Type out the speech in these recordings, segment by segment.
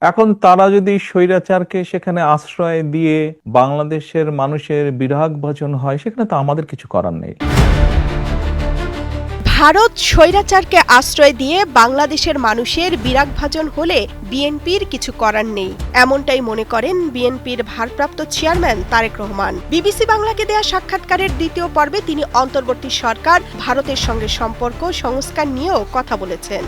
এখন তারা যদি স্বৈরাচারকে সেখানে আশ্রয় দিয়ে বাংলাদেশের মানুষের বিরাগ ভাজন হয়, সেখানে তো আমাদের কিছু করার নেই। ভারত স্বৈরাচারকে আশ্রয় দিয়ে বাংলাদেশের মানুষের বিরাগভাজন হলে বিএনপির কিছু করার নেই, এমনটাই মনে করেন বিএনপির ভারপ্রাপ্ত চেয়ারম্যান তারেক রহমান। বিবিসি বাংলাকে দেয়া সাক্ষাৎকারের দ্বিতীয় পর্বে তিনি অন্তর্বর্তী সরকার ভারতের সঙ্গে সম্পর্ক সংস্কার নিয়েও কথা বলেছেন।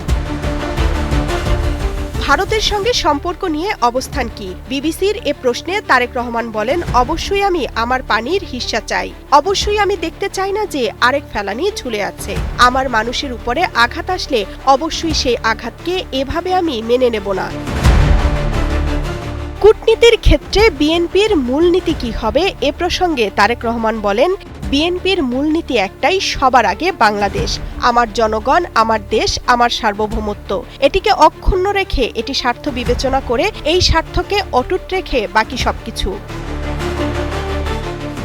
ভারতের সঙ্গে সম্পর্ক নিয়ে অবস্থান কি? বিবিসির এ প্রশ্নে তারেক রহমান বলেন, অবশ্যই আমি আমার পানির হিস্সা চাই। অবশ্যই আমি দেখতে চাই না যে আরেক ফেলানি ঝুলে আছে। আমার মানুষের উপরে আঘাত আসলে অবশ্যই সেই আঘাতকে এভাবে আমি মেনে নেব না। কূটনীতির ক্ষেত্রে বিএনপির মূলনীতি কি হবে এ প্রসঙ্গে তারেক রহমান বলেন, বিএনপির মূলনীতি একটাই, সবার আগে বাংলাদেশ, আমার জনগণ, আমার দেশ, আমার সার্বভৌমত্ব। এটিকে অক্ষুণ্ণ রেখে, এটি স্বার্থ বিবেচনা করে, এই স্বার্থকে অটুট রেখে বাকি সবকিছু।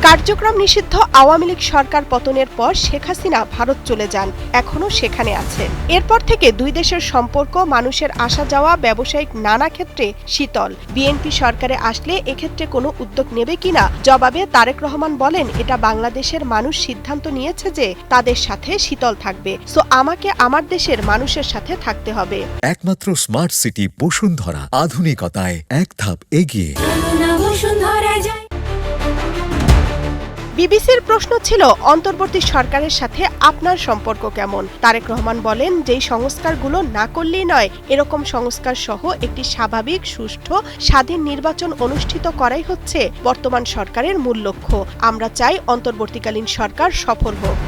কার্যক্রম নিষিদ্ধ আওয়ামী লীগ সরকার পতনের পর শেখ হাসিনা ভারত চলে যান, এখনও সেখানে আছেন। এরপর থেকে দুই দেশের সম্পর্ক, মানুষের আসা যাওয়া, ব্যবসায়িক নানা ক্ষেত্রে শীতল। বিএনপি সরকারে আসলে এক্ষেত্রে কোনো উদ্যোগ নেবে কিনা জবাবে তারেক রহমান বলেন, এটা বাংলাদেশের মানুষ সিদ্ধান্ত নিয়েছে যে তাদের সাথে শীতল থাকবে, সো আমাকে আমার দেশের মানুষের সাথে থাকতে হবে। একমাত্র স্মার্ট সিটি বসুন্ধরা, আধুনিকতায় এক ধাপ এগিয়ে। বিবিসির প্রশ্ন ছিল, অন্তর্বর্তী সরকারের সাথে আপনার সম্পর্ক কেমন? তারেক রহমান বলেন, যেই সংস্কারগুলো না করলেই নয়, এরকম সংস্কার সহ একটি স্বাভাবিক, সুষ্ঠু, স্বাধীন নির্বাচন অনুষ্ঠিত করাই হচ্ছে বর্তমান সরকারের মূল লক্ষ্য। আমরা চাই অন্তর্বর্তীকালীন সরকার সফল হোক।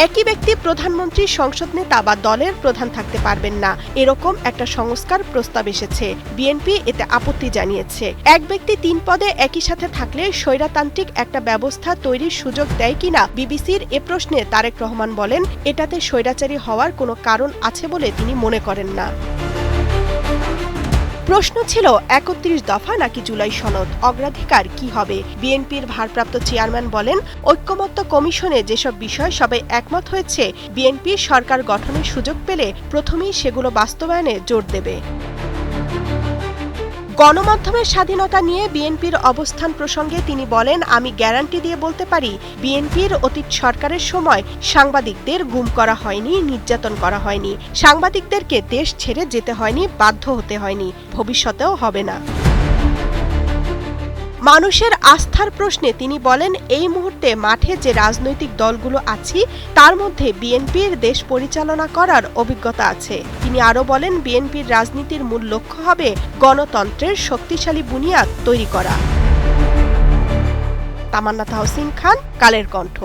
একই ব্যক্তি প্রধানমন্ত্রী, সংসদ নেতা বা দলের প্রধান থাকতে পারবেন না, এরকম একটা সংস্কার প্রস্তাব এসেছে। বিএনপি এতে আপত্তি জানিয়েছে। এক ব্যক্তি 3 পদে একই সাথে থাকলে স্বৈরতান্ত্রিক একটা ব্যবস্থা তৈরির সুযোগ দেয় কিনা বিবিসির এ প্রশ্নে তারেক রহমান বলেন, এটাতে স্বৈরাচারী হওয়ার কোনো কারণ আছে বলে তিনি মনে করেন না। প্রশ্ন ছিল, ৩১ দফা নাকি জুলাই সনদ, অগ্রাধিকার কি হবে? বিএনপির ভারপ্রাপ্ত চেয়ারম্যান বলেন, ঐক্যমত্য কমিশনে যেসব বিষয় সবাই একমত হয়েছে, বিএনপি সরকার গঠনের সুযোগ পেলে প্রথমেই সেগুলো বাস্তবায়নে জোর দেবে। গণমাধ্যমের স্বাধীনতা নিয়ে বিএনপির অবস্থান প্রসঙ্গে তিনি বলেন, আমি গ্যারান্টি দিয়ে বলতে পারি, বিএনপির অতীত সরকারের সময় সাংবাদিকদের গুম করা হয়নি, নির্যাতন করা হয়নি, সাংবাদিকদেরকে দেশ ছেড়ে যেতে হয়নি, বাধ্য হতে হয়নি, ভবিষ্যতেও হবে না। মানুষের আস্থার প্রশ্নে তিনি বলেন, এই মুহূর্তে মাঠে যে রাজনৈতিক দলগুলো আছি, তার মধ্যে বিএনপির দেশ পরিচালনা করার অভিজ্ঞতা আছে। তিনি আরও বলেন, বিএনপির রাজনীতির মূল লক্ষ্য হবে গণতন্ত্রের শক্তিশালী বুনিয়াদ তৈরি করা। তামান্না তাহসিন খান, কালের কণ্ঠ।